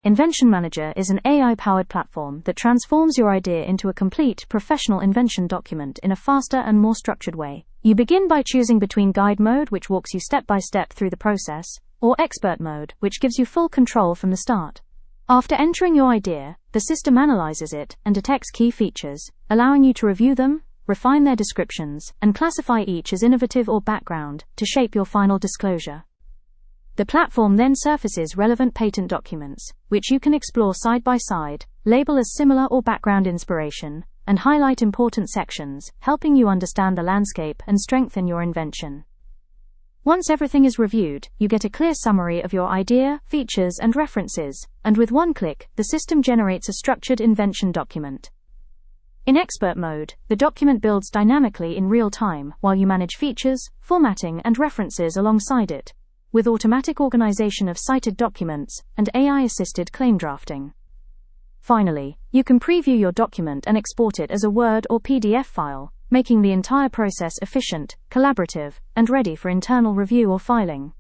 Invention Manager is an AI-powered platform that transforms your idea into a complete, professional invention document in a faster and more structured way. You begin by choosing between Guide Mode, which walks you step by step through the process, or Expert Mode, which gives you full control from the start. After entering your idea, the system analyzes it and detects key features, allowing you to review them, refine their descriptions, and classify each as innovative or background to shape your final disclosure. The platform then surfaces relevant patent documents, which you can explore side by side, label as similar or background inspiration, and highlight important sections, helping you understand the landscape and strengthen your invention. Once everything is reviewed, you get a clear summary of your idea, features, and references, and with one click, the system generates a structured invention document. In Expert Mode, the document builds dynamically in real time while you manage features, formatting, and references alongside it, with automatic organization of cited documents and AI-assisted claim drafting. Finally, you can preview your document and export it as a Word or PDF file, making the entire process efficient, collaborative, and ready for internal review or filing.